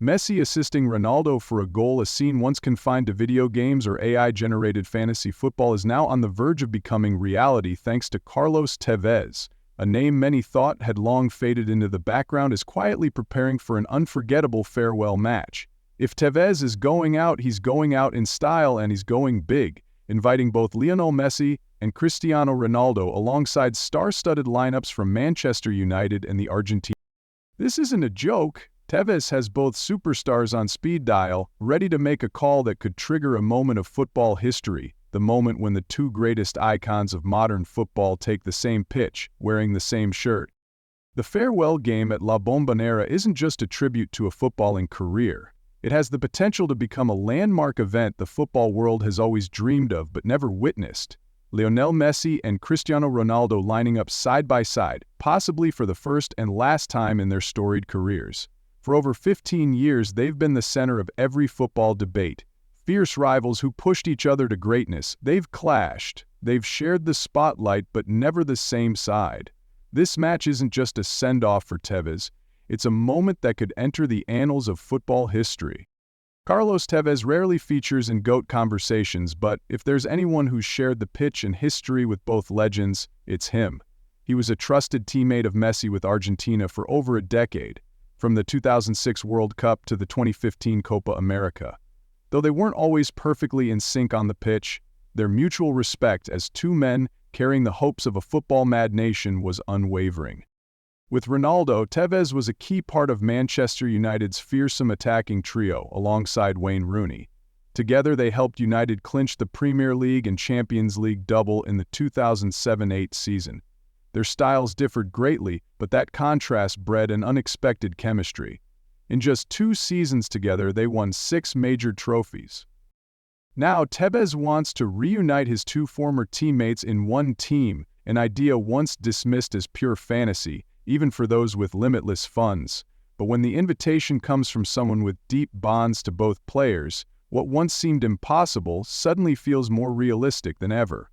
Messi assisting Ronaldo for a goal. A scene once confined to video games or AI-generated fantasy football is now on the verge of becoming reality thanks to Carlos Tevez, a name many thought had long faded into the background, is quietly preparing for an unforgettable farewell match. If Tevez is going out, he's going out in style and he's going big, inviting both Lionel Messi and Cristiano Ronaldo alongside star-studded lineups from Manchester United and the Argentina. This isn't a joke. Tevez has both superstars on speed dial, ready to make a call that could trigger a moment of football history, the moment when the two greatest icons of modern football take the same pitch, wearing the same shirt. The farewell game at La Bombonera isn't just a tribute to a footballing career. It has the potential to become a landmark event the football world has always dreamed of but never witnessed. Lionel Messi and Cristiano Ronaldo lining up side by side, possibly for the first and last time in their storied careers. For over 15 years, they've been the center of every football debate. Fierce rivals who pushed each other to greatness, they've clashed. They've shared the spotlight, but never the same side. This match isn't just a send-off for Tevez. It's a moment that could enter the annals of football history. Carlos Tevez rarely features in GOAT conversations, but if there's anyone who's shared the pitch and history with both legends, it's him. He was a trusted teammate of Messi with Argentina for over a decade, from the 2006 World Cup to the 2015 Copa America. Though they weren't always perfectly in sync on the pitch, their mutual respect as two men carrying the hopes of a football-mad nation was unwavering. With Ronaldo, Tevez was a key part of Manchester United's fearsome attacking trio alongside Wayne Rooney. Together they helped United clinch the Premier League and Champions League double in the 2007-08 season. Their styles differed greatly, but that contrast bred an unexpected chemistry. In just 2 seasons together, they won 6 major trophies. Now, Tevez wants to reunite his 2 former teammates in one team, an idea once dismissed as pure fantasy, even for those with limitless funds. But when the invitation comes from someone with deep bonds to both players, what once seemed impossible suddenly feels more realistic than ever.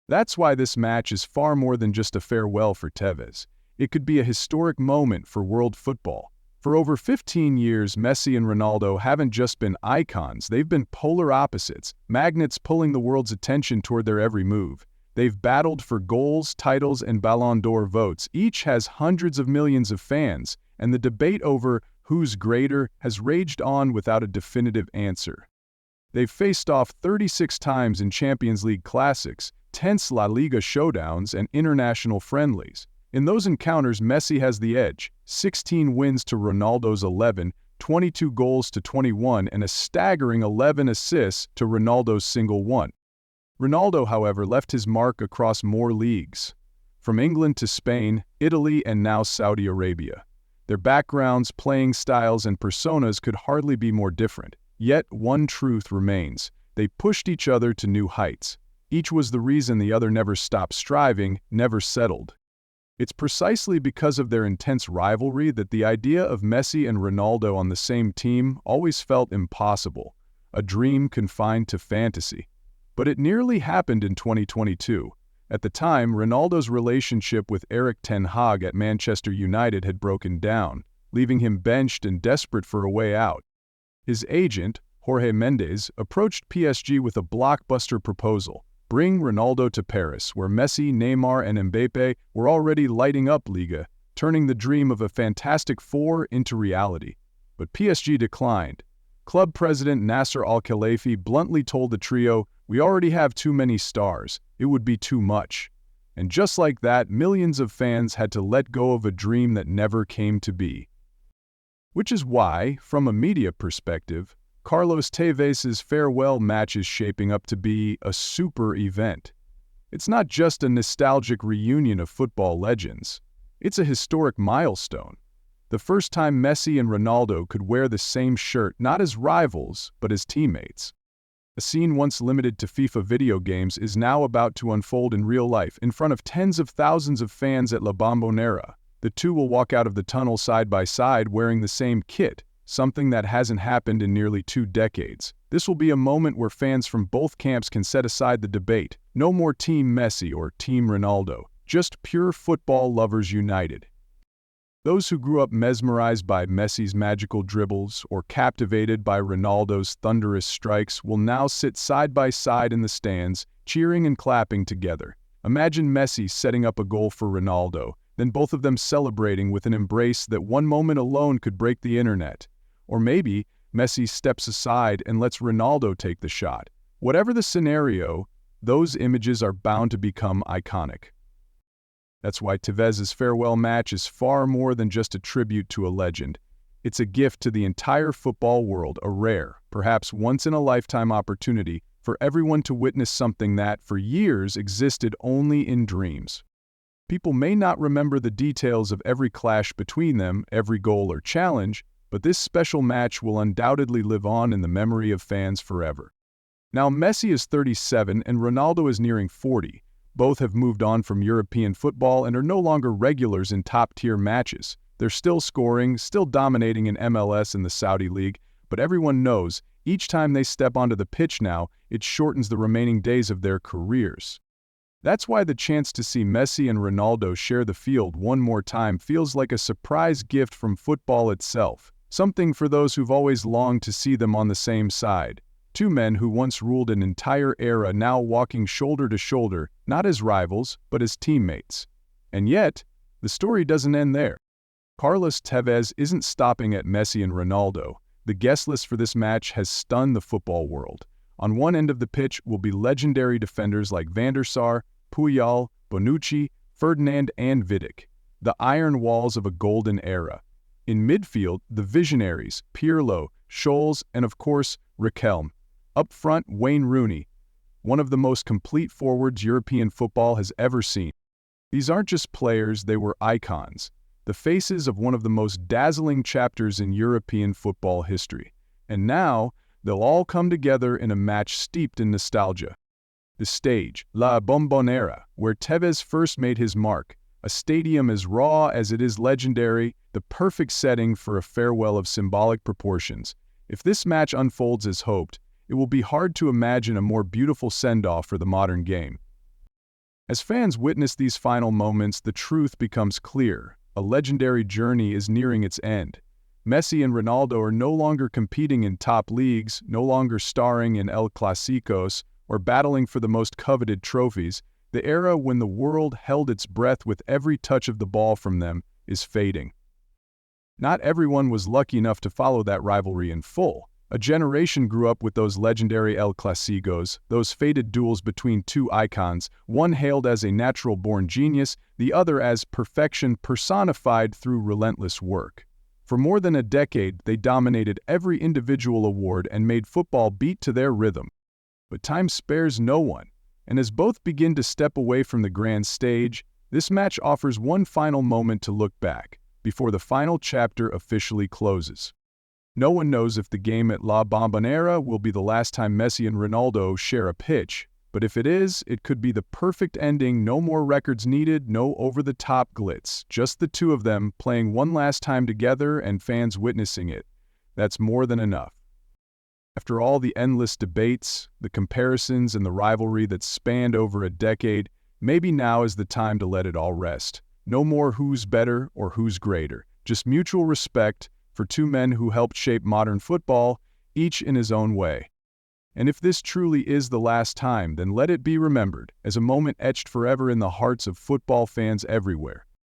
That's why this match is far more than just a farewell for Tevez. It could be a historic moment for world football. For over 15 years, Messi and Ronaldo haven't just been icons, they've been polar opposites, magnets pulling the world's attention toward their every move. They've battled for goals, titles, and Ballon d'Or votes. Each has hundreds of millions of fans, and the debate over who's greater has raged on without a definitive answer. They've faced off 36 times in Champions League classics, tense La Liga showdowns, and international friendlies. In those encounters, Messi has the edge, 16 wins to Ronaldo's 11, 22 goals to 21, and a staggering 11 assists to Ronaldo's single one. Ronaldo, however, left his mark across more leagues. From England to Spain, Italy, and now Saudi Arabia. Their backgrounds, playing styles, and personas could hardly be more different. Yet, one truth remains. They pushed each other to new heights. Each was the reason the other never stopped striving, never settled. It's precisely because of their intense rivalry that the idea of Messi and Ronaldo on the same team always felt impossible, a dream confined to fantasy. But it nearly happened in 2022. At the time, Ronaldo's relationship with Erik ten Hag at Manchester United had broken down, leaving him benched and desperate for a way out. His agent, Jorge Mendes, approached PSG with a blockbuster proposal: bring Ronaldo to Paris, where Messi, Neymar, and Mbappe were already lighting up Liga, turning the dream of a Fantastic Four into reality. But PSG declined. Club president Nasser Al-Khelaifi bluntly told the trio, "We already have too many stars. It would be too much." And just like that, millions of fans had to let go of a dream that never came to be. Which is why, from a media perspective, Carlos Tevez's farewell match is shaping up to be a super event. It's not just a nostalgic reunion of football legends. It's a historic milestone. The first time Messi and Ronaldo could wear the same shirt, not as rivals, but as teammates. A scene once limited to FIFA video games is now about to unfold in real life in front of tens of thousands of fans at La Bombonera. The two will walk out of the tunnel side by side wearing the same kit, something that hasn't happened in nearly 2 decades. This will be a moment where fans from both camps can set aside the debate. No more Team Messi or Team Ronaldo, just pure football lovers united. Those who grew up mesmerized by Messi's magical dribbles or captivated by Ronaldo's thunderous strikes will now sit side by side in the stands, cheering and clapping together. Imagine Messi setting up a goal for Ronaldo, then both of them celebrating with an embrace that one moment alone could break the internet. Or maybe Messi steps aside and lets Ronaldo take the shot. Whatever the scenario, those images are bound to become iconic. That's why Tevez's farewell match is far more than just a tribute to a legend. It's a gift to the entire football world, a rare, perhaps once-in-a-lifetime opportunity for everyone to witness something that, for years, existed only in dreams. People may not remember the details of every clash between them, every goal or challenge, but this special match will undoubtedly live on in the memory of fans forever. Now, Messi is 37 and Ronaldo is nearing 40. Both have moved on from European football and are no longer regulars in top-tier matches. They're still scoring, still dominating in MLS and the Saudi League, but everyone knows, each time they step onto the pitch now, it shortens the remaining days of their careers. That's why the chance to see Messi and Ronaldo share the field one more time feels like a surprise gift from football itself, something for those who've always longed to see them on the same side. Two men who once ruled an entire era now walking shoulder to shoulder, not as rivals, but as teammates. And yet, the story doesn't end there. Carlos Tevez isn't stopping at Messi and Ronaldo. The guest list for this match has stunned the football world. On one end of the pitch will be legendary defenders like Van der Sar, Puyol, Bonucci, Ferdinand and Vidic, the iron walls of a golden era. In midfield, the visionaries, Pirlo, Scholes, and of course, Riquelme. Up front, Wayne Rooney, one of the most complete forwards European football has ever seen. These aren't just players, they were icons, the faces of one of the most dazzling chapters in European football history. And now, they'll all come together in a match steeped in nostalgia. The stage, La Bombonera, where Tevez first made his mark, a stadium as raw as it is legendary, the perfect setting for a farewell of symbolic proportions. If this match unfolds as hoped, it will be hard to imagine a more beautiful send-off for the modern game. As fans witness these final moments, the truth becomes clear. A legendary journey is nearing its end. Messi and Ronaldo are no longer competing in top leagues, no longer starring in El Clasicos, or battling for the most coveted trophies. The era when the world held its breath with every touch of the ball from them is fading. Not everyone was lucky enough to follow that rivalry in full. A generation grew up with those legendary El Clasicos, those fated duels between two icons, one hailed as a natural-born genius, the other as perfection personified through relentless work. For more than a decade, they dominated every individual award and made football beat to their rhythm. But time spares no one, and as both begin to step away from the grand stage, this match offers one final moment to look back, before the final chapter officially closes. No one knows if the game at La Bombonera will be the last time Messi and Ronaldo share a pitch, but if it is, it could be the perfect ending. No more records needed, no over-the-top glitz, just the two of them playing one last time together and fans witnessing it. That's more than enough. After all the endless debates, the comparisons, and the rivalry that spanned over a decade, maybe now is the time to let it all rest. No more who's better or who's greater, just mutual respect for two men who helped shape modern football, each in his own way. And if this truly is the last time, then let it be remembered as a moment etched forever in the hearts of football fans everywhere.